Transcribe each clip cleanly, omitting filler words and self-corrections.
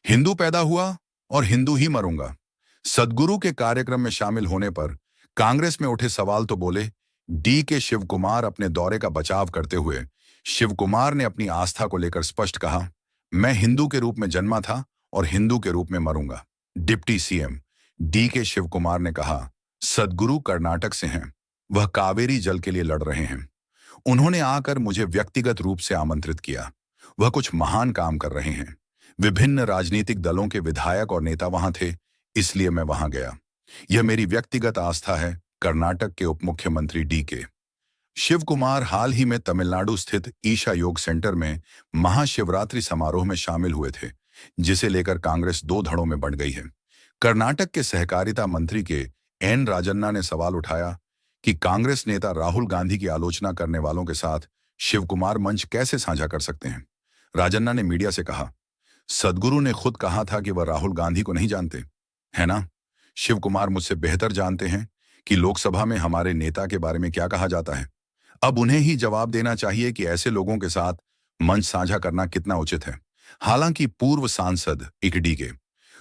हिंदू पैदा हुआ और हिंदू ही मरूंगा। सदगुरु के कार्यक्रम में शामिल होने पर कांग्रेस में उठे सवाल तो बोले डी के शिव कुमार। अपने दौरे का बचाव करते हुए शिव कुमार ने अपनी आस्था को लेकर स्पष्ट कहा, मैं हिंदू के रूप में जन्मा था और हिंदू के रूप में मरूंगा। डिप्टी सीएम डी के शिव कुमार ने कहा, सदगुरु कर्नाटक से हैं, वह कावेरी जल के लिए लड़ रहे हैं। उन्होंने आकर मुझे व्यक्तिगत रूप से आमंत्रित किया। वह कुछ महान काम कर रहे हैं। विभिन्न राजनीतिक दलों के विधायक और नेता वहां थे, इसलिए मैं वहां गया। यह मेरी व्यक्तिगत आस्था है। कर्नाटक के उप मुख्यमंत्री डी के शिव कुमार हाल ही में तमिलनाडु स्थित ईशा योग सेंटर में महाशिवरात्रि समारोह में शामिल हुए थे, जिसे लेकर कांग्रेस दो धड़ों में बंट गई है। कर्नाटक के सहकारिता मंत्री के एन राजन्ना ने सवाल उठाया कि कांग्रेस नेता राहुल गांधी की आलोचना करने वालों के साथ शिव कुमार मंच कैसे साझा कर सकते हैं। राजन्ना ने मीडिया से कहा, सदगुरु ने खुद कहा था कि वह राहुल गांधी को नहीं जानते, है ना? शिव कुमार मुझसे बेहतर जानते हैं कि लोकसभा में हमारे नेता के बारे में क्या कहा जाता है। अब उन्हें ही जवाब देना चाहिए कि ऐसे लोगों के साथ मंच साझा करना कितना उचित है। हालांकि पूर्व सांसद इकडी के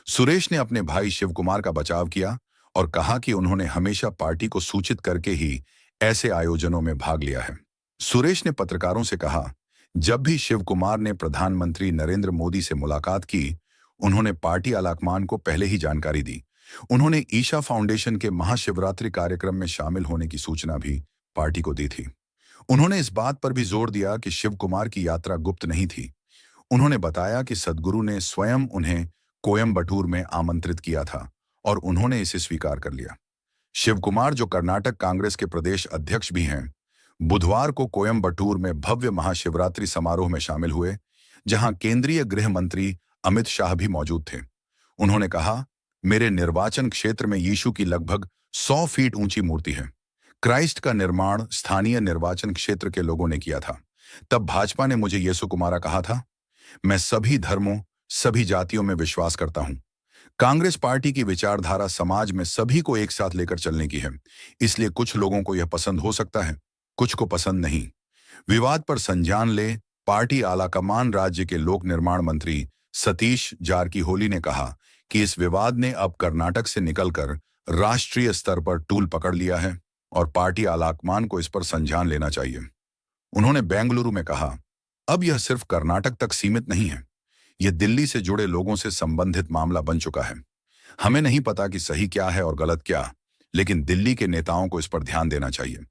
सुरेश ने अपने भाई शिव कुमार का बचाव किया और कहा कि उन्होंने हमेशा पार्टी को सूचित करके ही ऐसे आयोजनों में भाग लिया है। सुरेश ने पत्रकारों से कहा, जब भी शिव कुमार ने प्रधानमंत्री नरेंद्र मोदी से मुलाकात की, उन्होंने पार्टी आलाकमान को पहले ही जानकारी दी। उन्होंने ईशा फाउंडेशन के महाशिवरात्रि कार्यक्रम में शामिल होने की सूचना भी पार्टी को दी थी। उन्होंने इस बात पर भी जोर दिया कि शिव कुमार की यात्रा गुप्त नहीं थी। उन्होंने बताया कि सदगुरु ने स्वयं उन्हें कोयम्बटूर में आमंत्रित किया था और उन्होंने इसे स्वीकार कर लिया। शिव कुमार, जो कर्नाटक कांग्रेस के प्रदेश अध्यक्ष भी हैं, बुधवार को कोयम्बटूर में भव्य महाशिवरात्रि समारोह में शामिल हुए, जहां केंद्रीय गृह मंत्री अमित शाह भी मौजूद थे। उन्होंने कहा, मेरे निर्वाचन क्षेत्र में यीशु की लगभग 100 फीट ऊंची मूर्ति है। क्राइस्ट का निर्माण स्थानीय निर्वाचन क्षेत्र के लोगों ने किया था। तब भाजपा ने मुझे यीशु कुमारा कहा था। मैं सभी धर्मों, सभी जातियों में विश्वास करता हूं। कांग्रेस पार्टी की विचारधारा समाज में सभी को एक साथ लेकर चलने की है, इसलिए कुछ लोगों को यह पसंद हो सकता है, कुछ को पसंद नहीं। विवाद पर संज्ञान ले पार्टी आलाकमान राज्य के लोक निर्माण मंत्री सतीश जारकीहोली ने कहा कि इस विवाद ने अब कर्नाटक से निकलकर राष्ट्रीय स्तर पर टूल पकड़ लिया है और पार्टी आलाकमान को इस पर संज्ञान लेना चाहिए। उन्होंने बेंगलुरु में कहा, अब यह सिर्फ कर्नाटक तक सीमित नहीं है, यह दिल्ली से जुड़े लोगों से संबंधित मामला बन चुका है। हमें नहीं पता कि सही क्या है और गलत क्या, लेकिन दिल्ली के नेताओं को इस पर ध्यान देना चाहिए।